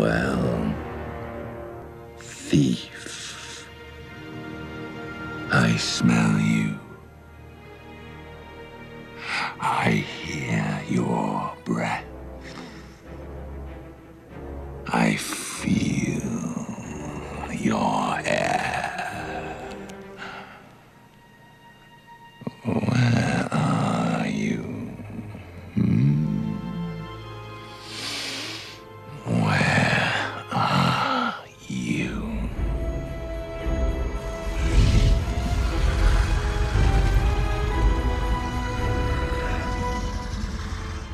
Well, thief, I smell you. I hear your breath. I feel your air. Where are you? Where are you?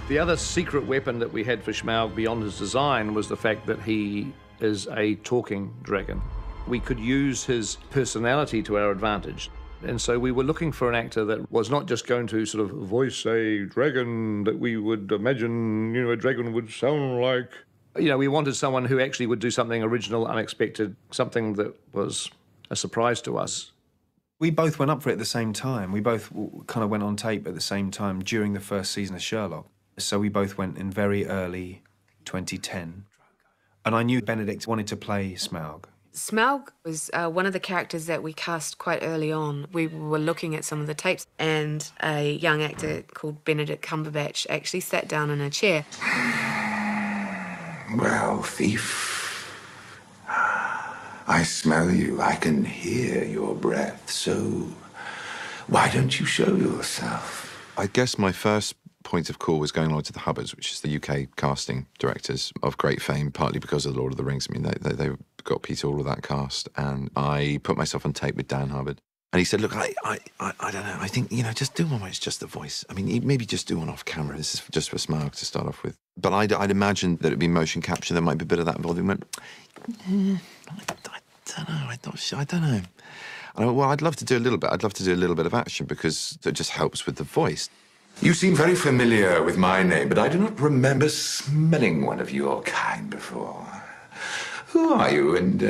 The other secret weapon that we had for Smaug beyond his design was the fact that he is a talking dragon. We could use his personality to our advantage. And so we were looking for an actor that was not just going to sort of voice a dragon that we would imagine, you know, a dragon would sound like. You know, we wanted someone who actually would do something original, unexpected, something that was a surprise to us. We both went up for it at the same time. We both kind of went on tape at the same time during the first season of Sherlock. So we both went in very early 2010. And I knew Benedict wanted to play Smaug. Smaug was one of the characters that we cast quite early on. We were looking at some of the tapes, and a young actor called Benedict Cumberbatch actually sat down in a chair. Well, thief, I smell you. I can hear your breath. So why don't you show yourself? I guess my first point of call was going along to the Hubbards, which is the UK casting directors of great fame, partly because of The Lord of the Rings. I mean, they got Peter all of that cast, and I put myself on tape with Dan Hubbard. And he said, look, I don't know, I think, you know, just do one where it's just the voice. I mean, maybe just do one off camera. This is just for Smaug to start off with. But I'd imagined that it'd be motion capture. There might be a bit of that involved. And went, I don't know, I'm not sure, I don't know. And I went, well, I'd love to do a little bit. I'd love to do a little bit of action because it just helps with the voice. You seem very familiar with my name, but I do not remember smelling one of your kind before. Who are you, and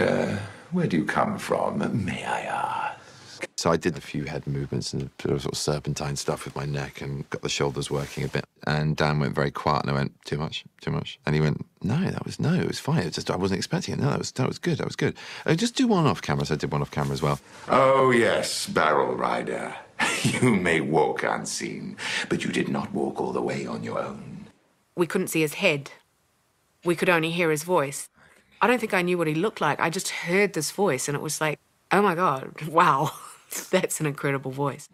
where do you come from, may I ask? So I did a few head movements and sort of serpentine stuff with my neck and got the shoulders working a bit. And Dan went very quiet, and I went, too much. And he went, no, it was fine. It was just, I wasn't expecting it. No, that was good. Just do one off camera. So I did one off camera as well. Oh, yes, Barrel Rider. You may walk unseen, but you did not walk all the way on your own. We couldn't see his head. We could only hear his voice. I don't think I knew what he looked like. I just heard this voice, and it was like, oh, my God, wow, that's an incredible voice.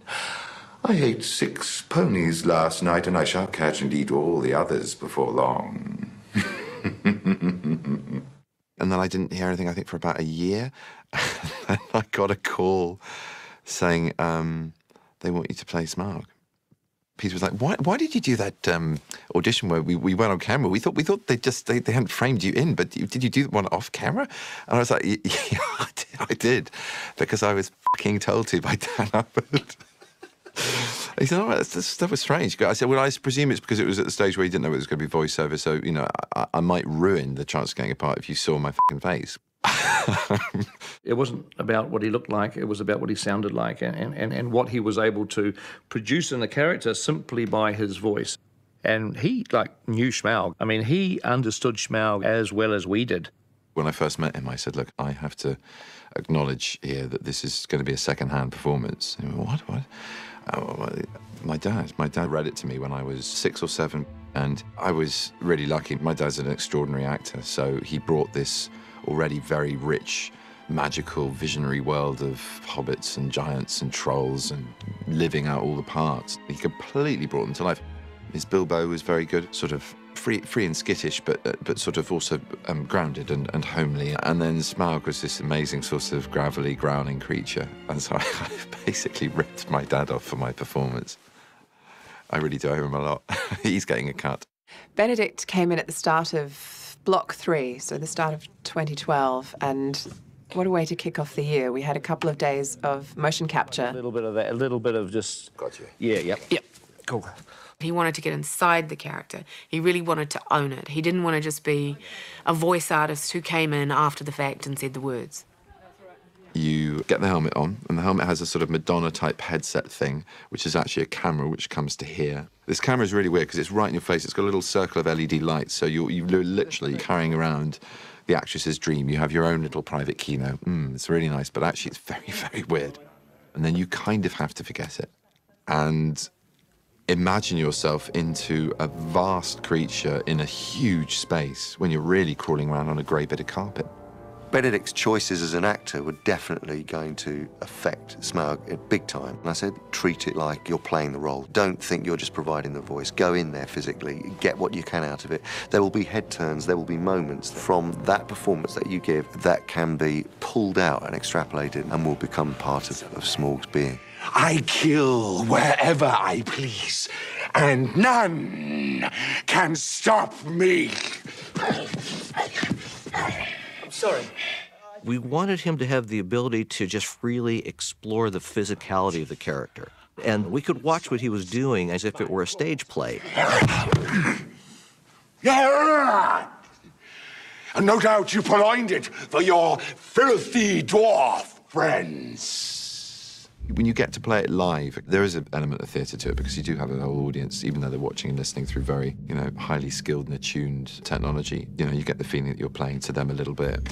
I ate 6 ponies last night, and I shall catch and eat all the others before long. And then I didn't hear anything, I think, for about a year. And I got a call saying, they want you to play Smaug. Peter was like, why did you do that audition where we went on camera? We thought they hadn't framed you in, but did you do one off camera? And I was like, yeah, I did, because I was fucking told to by Dan Hubbard. He said, oh, that was strange. I said, well, I presume it's because it was at the stage where you didn't know it was going to be voiceover, so, you know, I might ruin the chance of getting a part if you saw my fucking face. It wasn't about what he looked like, it was about what he sounded like and what he was able to produce in the character simply by his voice. And he, knew Smaug. I mean, he understood Smaug as well as we did. When I first met him, I said, look, I have to acknowledge here that this is going to be a second-hand performance. And he went, what? Oh, my dad read it to me when I was 6 or 7, and I was really lucky. My dad's an extraordinary actor, so he brought this already very rich, magical, visionary world of hobbits and giants and trolls and living out all the parts. He completely brought them to life. His Bilbo was very good, sort of free and skittish, but sort of also grounded and homely. And then Smaug was this amazing sort of gravelly, growling creature. And so I basically ripped my dad off for my performance. I really do owe him a lot. He's getting a cut. Benedict came in at the start of Block 3, so the start of 2012, and what a way to kick off the year. We had a couple of days of motion capture. A little bit of that, a little bit of just... Gotcha. Yeah, yep. Cool. He wanted to get inside the character. He really wanted to own it. He didn't want to just be a voice artist who came in after the fact and said the words. You get the helmet on, and the helmet has a sort of Madonna-type headset thing, which is actually a camera which comes to here. This camera is really weird because it's right in your face. It's got a little circle of LED lights, so you're literally carrying around the actress's dream. You have your own little private kino. It's really nice, but actually it's very, very weird. And then you kind of have to forget it and imagine yourself into a vast creature in a huge space when you're really crawling around on a grey bit of carpet. Benedict's choices as an actor were definitely going to affect Smaug big time. And I said, treat it like you're playing the role. Don't think you're just providing the voice. Go in there physically, get what you can out of it. There will be head turns, there will be moments from that performance that you give that can be pulled out and extrapolated and will become part of Smaug's being. I kill wherever I please, and none can stop me. Sorry. We wanted him to have the ability to just freely explore the physicality of the character. And we could watch what he was doing as if it were a stage play. And no doubt you purloined it for your filthy dwarf friends. When you get to play it live, there is an element of theatre to it because you do have a whole audience, even though they're watching and listening through very, highly skilled and attuned technology. You get the feeling that you're playing to them a little bit.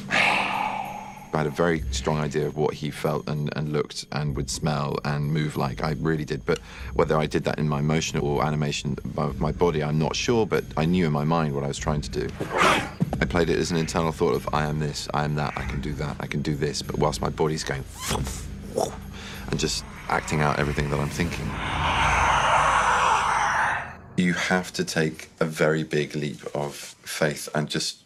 I had a very strong idea of what he felt and looked and would smell and move like. I really did. But whether I did that in my motion or animation of my body, I'm not sure, but I knew in my mind what I was trying to do. I played it as an internal thought of, I am this, I am that, I can do that, I can do this, but whilst my body's going and just acting out everything that I'm thinking. You have to take a very big leap of faith and just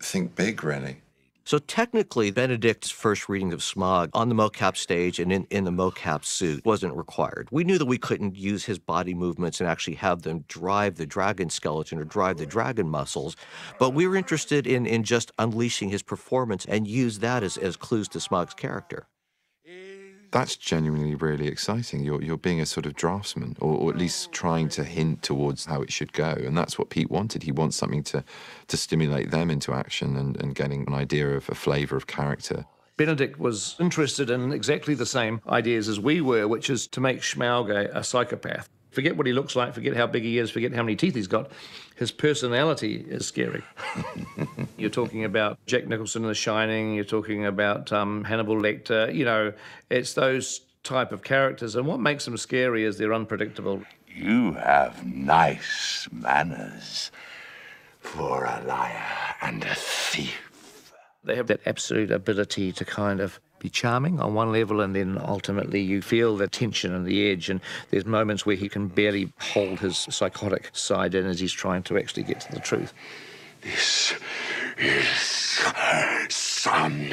think big, really. So technically, Benedict's first reading of Smaug on the mocap stage and in the mocap suit wasn't required. We knew that we couldn't use his body movements and actually have them drive the dragon skeleton or drive the dragon muscles, but we were interested in just unleashing his performance and use that as clues to Smaug's character. That's genuinely really exciting. You're being a sort of draftsman, or at least trying to hint towards how it should go. And that's what Pete wanted. He wants something to stimulate them into action and getting an idea of a flavour of character. Benedict was interested in exactly the same ideas as we were, which is to make Smaug a psychopath. Forget what he looks like, forget how big he is, forget how many teeth he's got. His personality is scary. You're talking about Jack Nicholson in The Shining, you're talking about Hannibal Lecter, it's those type of characters. And what makes them scary is they're unpredictable. You have nice manners for a liar and a thief. They have that absolute ability to kind of be charming on one level, and then ultimately you feel the tension and the edge, and there's moments where he can barely hold his psychotic side in as he's trying to actually get to the truth. This is some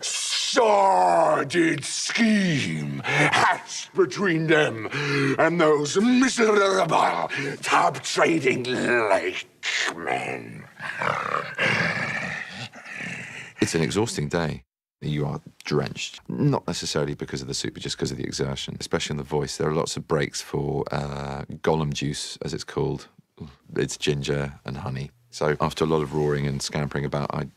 sordid scheme hatched between them and those miserable tab-trading lake men. It's an exhausting day. You are drenched, not necessarily because of the suit, but just because of the exertion, especially on the voice. There are lots of breaks for gollum juice, as it's called. It's ginger and honey. So after a lot of roaring and scampering about, I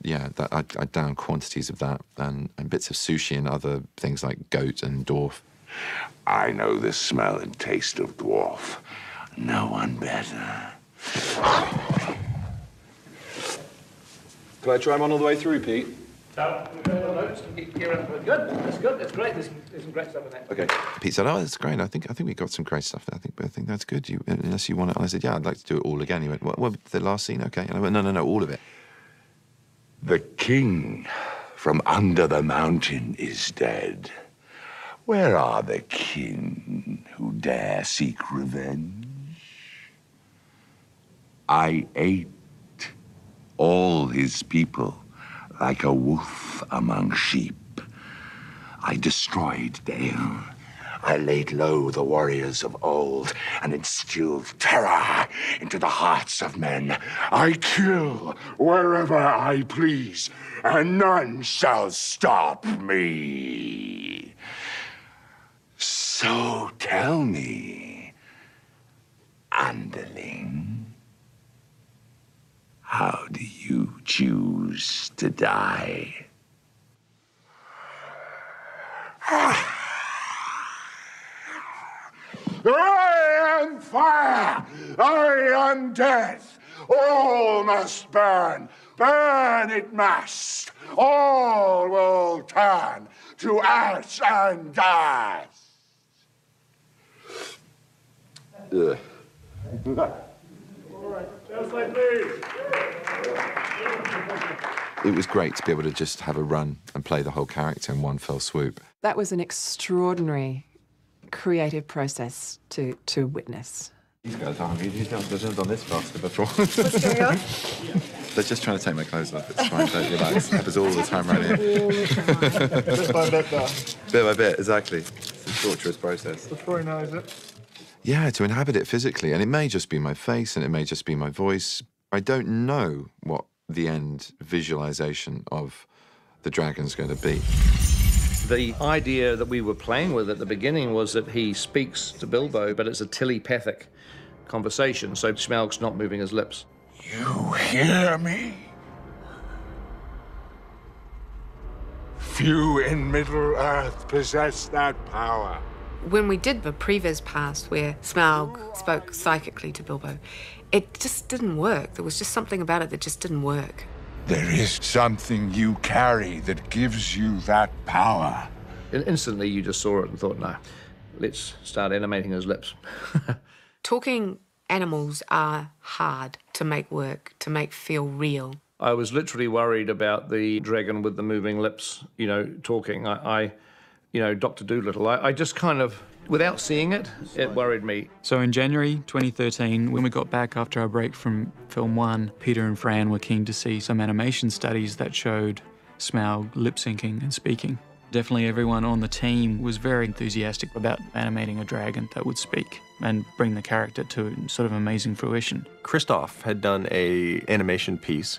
down quantities of that and bits of sushi and other things like goat and dwarf. I know the smell and taste of dwarf. No one better. Can I try them on all the way through, Pete? Good. That's good. That's great. There's some great stuff in there. Okay. Pete said, "Oh, that's great. I think we got some great stuff. I think that's good. Unless you want it." And I said, "Yeah, I'd like to do it all again." He went, "What the last scene? Okay." And I went, "No, all of it." The king from under the mountain is dead. Where are the kin who dare seek revenge? I ate all his people like a wolf among sheep. I destroyed Dale. I laid low the warriors of old and instilled terror into the hearts of men. I kill wherever I please, and none shall stop me. So tell me, underling, how do you choose to die? I am fire! I am death! All must burn! burn it must. All will turn to ash and dust. Ugh. Just like me. It was great to be able to just have a run and play the whole character in one fell swoop. That was an extraordinary creative process to witness. These guys aren't really, they've never done this faster before. What's going on? They're just trying to take my clothes off. It's fine, don't relax. It happens all the time right here. Bit by bit, though. Bit by bit, exactly. It's a torturous process. Before he knows it. Yeah, to inhabit it physically. And it may just be my face and it may just be my voice. I don't know what the end visualization of the dragon's going to be. The idea that we were playing with at the beginning was that he speaks to Bilbo, but it's a telepathic conversation, so Smaug's not moving his lips. You hear me? Few in Middle-earth possess that power. When we did the previs pass where Smaug spoke psychically to Bilbo, it just didn't work. There was just something about it that just didn't work. There is something you carry that gives you that power. And instantly you just saw it and thought, no, let's start animating his lips. Talking animals are hard to make work, to make feel real. I was literally worried about the dragon with the moving lips, you know, talking. You know, Dr. Dolittle, I just kind of, without seeing it, it worried me. So in January 2013, when we got back after our break from film 1, Peter and Fran were keen to see some animation studies that showed Smaug lip-syncing and speaking. Definitely everyone on the team was very enthusiastic about animating a dragon that would speak and bring the character to sort of amazing fruition. Christoph had done an animation piece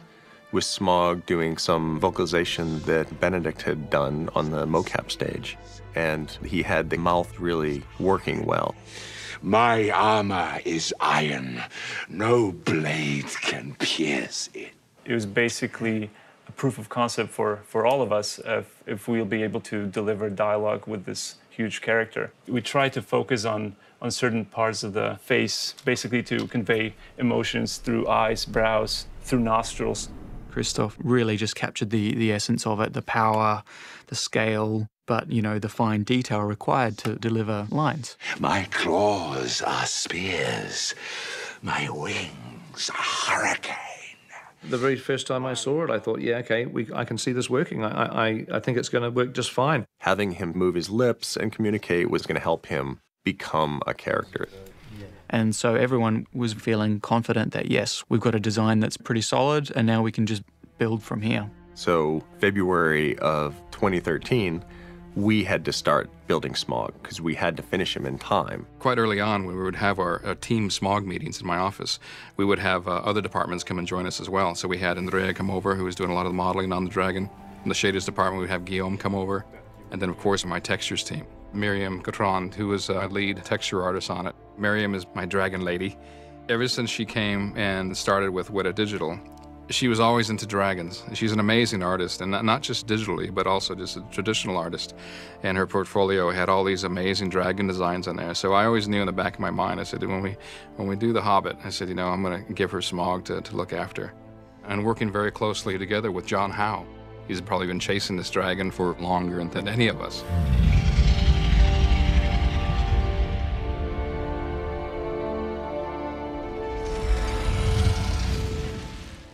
with Smaug doing some vocalization that Benedict had done on the mocap stage. And he had the mouth really working well. My armor is iron. No blade can pierce it. It was basically a proof of concept for all of us if we'll be able to deliver dialogue with this huge character. We try to focus on certain parts of the face, basically to convey emotions through eyes, brows, through nostrils. Christoph really just captured the essence of it, the power, the scale, but, you know, the fine detail required to deliver lines. My claws are spears. My wings are hurricane. The very first time I saw it, I thought, yeah, okay, I can see this working. I think it's going to work just fine. Having him move his lips and communicate was going to help him become a character. And so everyone was feeling confident that, yes, we've got a design that's pretty solid, and now we can just build from here. So February of 2013, we had to start building Smaug because we had to finish him in time. Quite early on, when we would have our team Smaug meetings in my office, we would have other departments come and join us as well. So we had Andrea come over, who was doing a lot of the modeling on the dragon. In the shaders department, we'd have Guillaume come over. And then, of course, my textures team. Miriam Cotron, who was a lead texture artist on it. Miriam is my dragon lady. Ever since she came and started with Weta Digital, she was always into dragons. She's an amazing artist, and not just digitally, but also just a traditional artist. And her portfolio had all these amazing dragon designs on there. So I always knew in the back of my mind, I said, when we do The Hobbit, I said, you know, I'm going to give her Smaug to look after. And working very closely together with John Howe. He's probably been chasing this dragon for longer than any of us.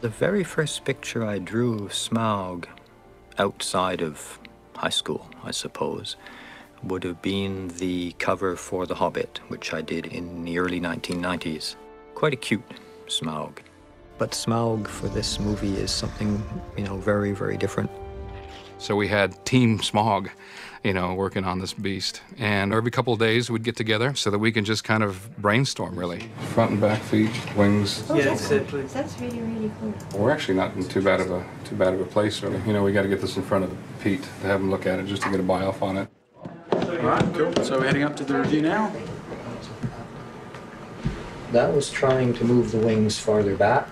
The very first picture I drew of Smaug outside of high school, I suppose, would have been the cover for The Hobbit, which I did in the early 1990s. Quite a cute Smaug. But Smaug for this movie is something, you know, very, very different. So we had Team Smaug, you know, working on this beast. And every couple of days we'd get together so that we can just kind of brainstorm, really. Front and back feet, wings. Oh, yeah, exactly. That's really, really cool. We're actually not in too bad of a place, really. You know, we got to get this in front of Pete to have him look at it just to get a buy-off on it. All right, cool. So we're heading up to the review now. That was trying to move the wings farther back.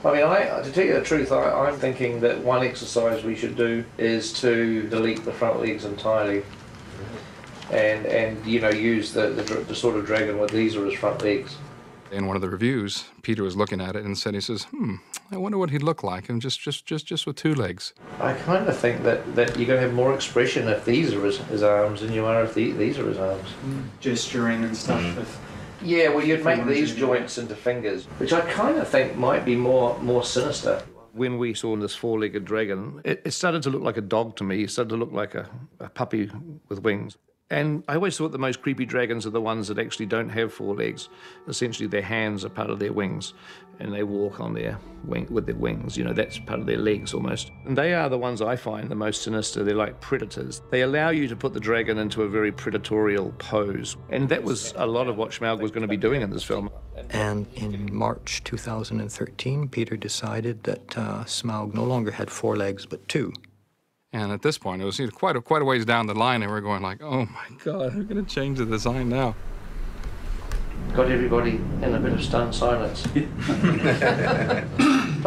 I mean, to tell you the truth, I'm thinking that one exercise we should do is to delete the front legs entirely, and you know, use the sort of dragon where these are his front legs. In one of the reviews, Peter was looking at it and said, he says, I wonder what he'd look like, and just with 2 legs. I kind of think that you're going to have more expression if these are his arms than you are if these are his arms. Gesturing and stuff. Yeah, well, you'd make these joints into fingers, which I kind of think might be more sinister. When we saw this 4-legged dragon, it started to look like a dog to me. It started to look like a puppy with wings. And I always thought the most creepy dragons are the ones that actually don't have 4 legs. Essentially, their hands are part of their wings, and they walk on with their wings. You know, that's part of their legs almost. And they are the ones I find the most sinister. They're like predators. They allow you to put the dragon into a very predatorial pose. And that was a lot of what Smaug was going to be doing in this film. And in March 2013, Peter decided that Smaug no longer had 4 legs, but 2. And at this point, it was quite a ways down the line, and we're going like, oh my God, we're going to change the design now. Got everybody in a bit of stunned silence. But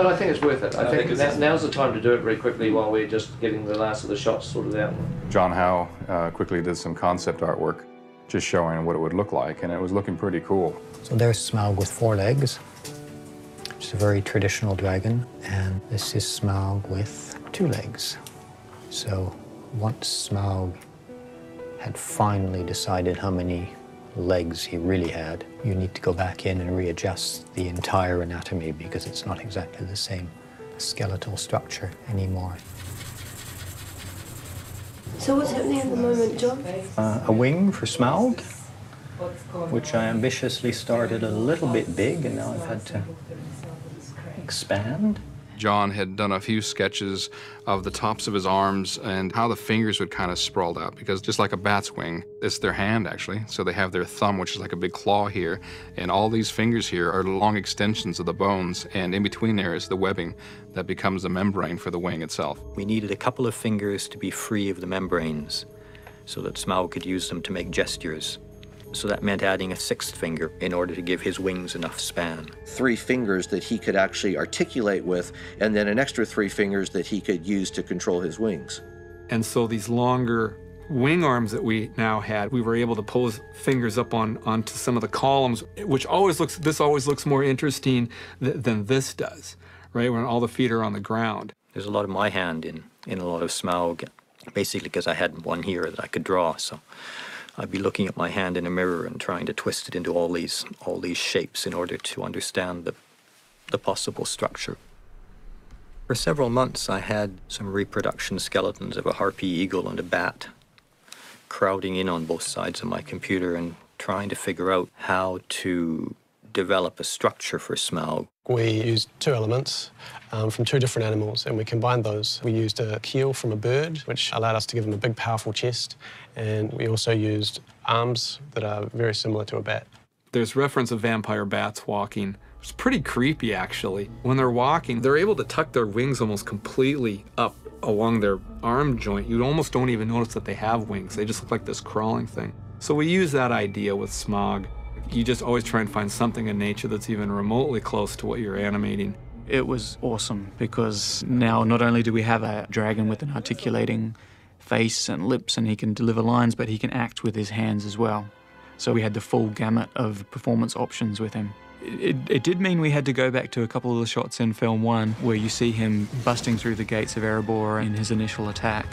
I think it's worth it. I think now's the time to do it very quickly while we're just getting the last of the shots sorted out. John Howe quickly did some concept artwork, just showing what it would look like, and it was looking pretty cool. So there's Smaug with 4 legs, which is a very traditional dragon, and this is Smaug with 2 legs. So once Smaug had finally decided how many legs he really had, you need to go back in and readjust the entire anatomy because it's not exactly the same skeletal structure anymore. So what's happening at the moment, John? A wing for Smaug, which I ambitiously started a little bit big, and now I've had to expand. John had done a few sketches of the tops of his arms and how the fingers would kind of sprawled out, because just like a bat's wing, it's their hand actually. So they have their thumb, which is like a big claw here, and all these fingers here are long extensions of the bones, and in between there is the webbing that becomes the membrane for the wing itself. We needed a couple of fingers to be free of the membranes so that Smaug could use them to make gestures. So that meant adding a 6th finger in order to give his wings enough span. 3 fingers that he could actually articulate with, and then an extra 3 fingers that he could use to control his wings. And so these longer wing arms that we now had, we were able to pull his fingers up onto some of the columns, which this always looks more interesting than this does, right, when all the feet are on the ground. There's a lot of my hand in a lot of Smaug, basically because I had one here that I could draw, so I'd be looking at my hand in a mirror and trying to twist it into all these shapes in order to understand the possible structure. For several months, I had some reproduction skeletons of a harpy eagle and a bat crowding in on both sides of my computer and trying to figure out how to develop a structure for Smaug. We used 2 elements from 2 different animals, and we combined those. We used a keel from a bird, which allowed us to give him a big, powerful chest, and we also used arms that are very similar to a bat. There's reference of vampire bats walking. It's pretty creepy, actually. When they're walking, they're able to tuck their wings almost completely up along their arm joint. You almost don't even notice that they have wings. They just look like this crawling thing. So we use that idea with Smaug. You just always try and find something in nature that's even remotely close to what you're animating. It was awesome because now not only do we have a dragon with an articulating face and lips and he can deliver lines, but he can act with his hands as well. So we had the full gamut of performance options with him. It did mean we had to go back to a couple of the shots in film 1 where you see him busting through the gates of Erebor in his initial attack.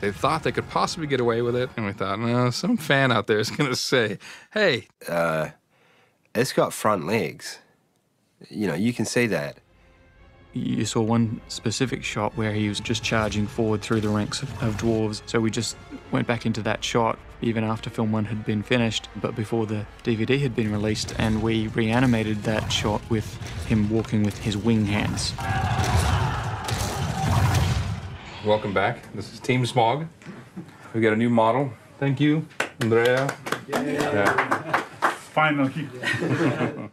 They thought they could possibly get away with it, and we thought, no, some fan out there is going to say, hey. It's got front legs. You know, you can see that. You saw one specific shot where he was just charging forward through the ranks of dwarves. So we just went back into that shot even after film 1 had been finished, but before the DVD had been released, and we reanimated that shot with him walking with his wing hands. Welcome back. This is Team Smaug. We got a new model. Thank you, Andrea. Yeah. Finally.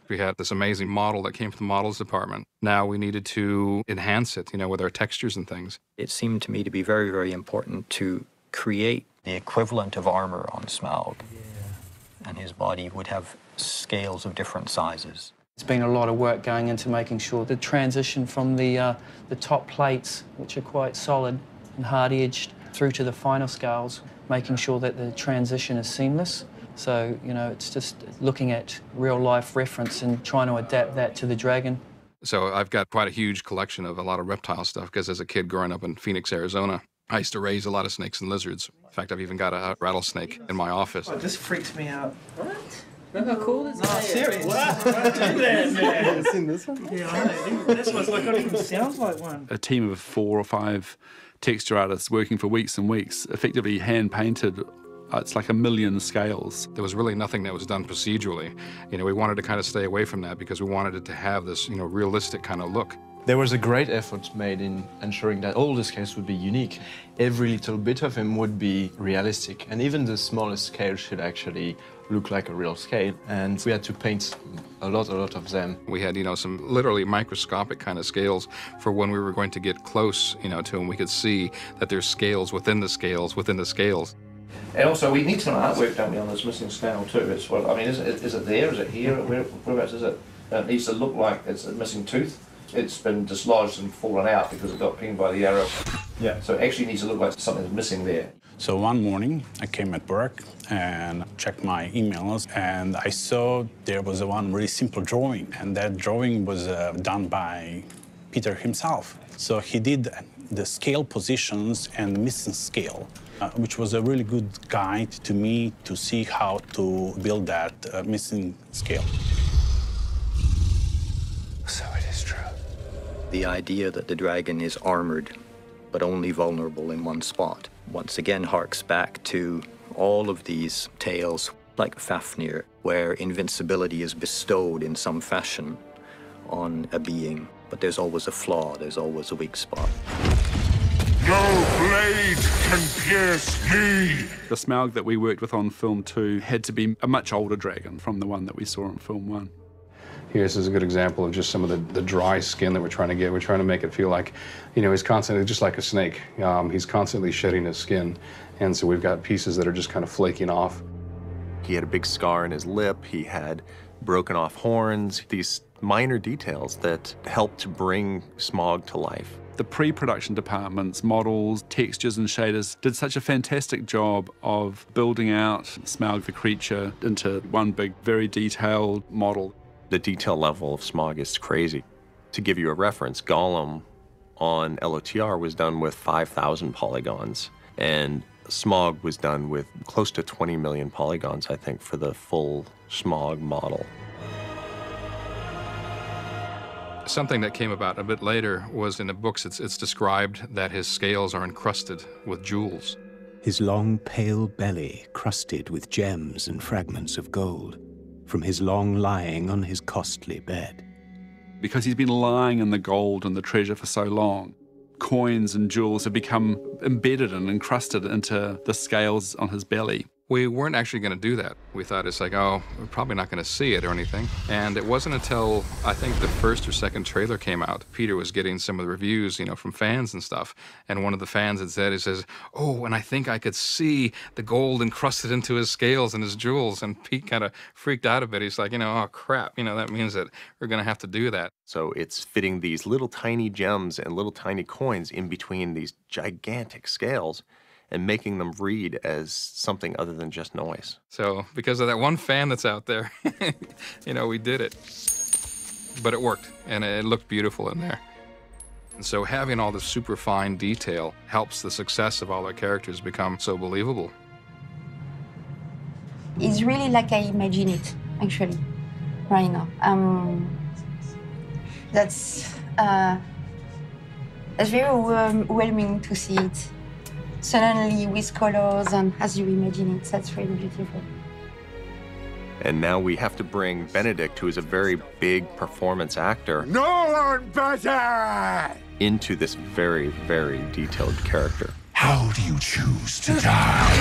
We had this amazing model that came from the models department. Now we needed to enhance it, you know, with our textures and things. It seemed to me to be very, very important to create the equivalent of armor on Smaug. And his body would have scales of different sizes. It's been a lot of work going into making sure the transition from the top plates, which are quite solid and hard-edged, through to the finer scales, making sure that the transition is seamless. So, you know, it's just looking at real-life reference and trying to adapt that to the dragon. So I've got quite a huge collection of a lot of reptile stuff, because as a kid growing up in Phoenix, Arizona, I used to raise a lot of snakes and lizards. In fact, I've even got a rattlesnake in my office. Oh, this freaks me out. What? Look how cool is No, that? serious. Wow, do that, man. Seen this one? Yeah, I know. This one's like, it even sounds like one. A team of 4 or 5 texture artists working for weeks and weeks, effectively hand-painted. It's like 1 million scales. There was really nothing that was done procedurally. You know, we wanted to kind of stay away from that because we wanted it to have this, you know, realistic kind of look. There was a great effort made in ensuring that all the scales would be unique. Every little bit of them would be realistic, and even the smallest scale should actually look like a real scale. And we had to paint a lot of them. We had, you know, some literally microscopic kind of scales for when we were going to get close, you know, to them. We could see that there's scales within the scales within the scales. And also, we need some artwork, don't we, on this missing scale too? It's what I mean. Is it there? Is it here? Whereabouts is it? It needs to look like it's a missing tooth. It's been dislodged and fallen out because it got pinged by the arrow. Yeah. So it actually needs to look like something's missing there. So one morning, I came at work and checked my emails, and I saw there was one really simple drawing, and that drawing was done by Peter himself. So he did the scale positions and missing scale, which was a really good guide to me to see how to build that missing scale. So it is true. The idea that the dragon is armored, but only vulnerable in one spot, once again harks back to all of these tales, like Fafnir, where invincibility is bestowed in some fashion on a being, but there's always a flaw, there's always a weak spot. No blade can pierce me! The Smaug that we worked with on film 2 had to be a much older dragon from the one that we saw on film 1. Here's a good example of just some of the dry skin that we're trying to get. We're trying to make it feel like, you know, he's constantly, just like a snake. He's constantly shedding his skin. And so we've got pieces that are just kind of flaking off. He had a big scar in his lip. He had broken off horns. These minor details that helped to bring Smaug to life. The pre-production departments, models, textures and shaders did such a fantastic job of building out Smaug the creature into one big, very detailed model. The detail level of Smaug is crazy. To give you a reference, Gollum on LOTR was done with 5,000 polygons, and Smaug was done with close to 20 million polygons, I think, for the full Smaug model. Something that came about a bit later was in the books, it's described that his scales are encrusted with jewels. His long, pale belly crusted with gems and fragments of gold, from his long lying on his costly bed. Because he's been lying in the gold and the treasure for so long, coins and jewels have become embedded and encrusted into the scales on his belly. We weren't actually going to do that. We thought it's like, oh, we're probably not going to see it or anything. And it wasn't until, I think, the first or second trailer came out, Peter was getting some of the reviews, you know, from fans and stuff. And one of the fans had said, he says, oh, and I think I could see the gold encrusted into his scales and his jewels. And Pete kind of freaked out a bit. He's like, you know, oh, crap, you know, that means that we're going to have to do that. So it's fitting these little tiny gems and little tiny coins in between these gigantic scales and making them read as something other than just noise. So because of that one fan that's out there, you know, we did it. But it worked, and it looked beautiful in there. And so having all this super fine detail helps the success of all our characters become so believable. It's really like I imagine it, actually, right now. That's very overwhelming to see it suddenly with colors and as you imagine it. That's really beautiful. And now we have to bring Benedict, who is a very big performance actor, No one better! into this very, very detailed character. How do you choose to die?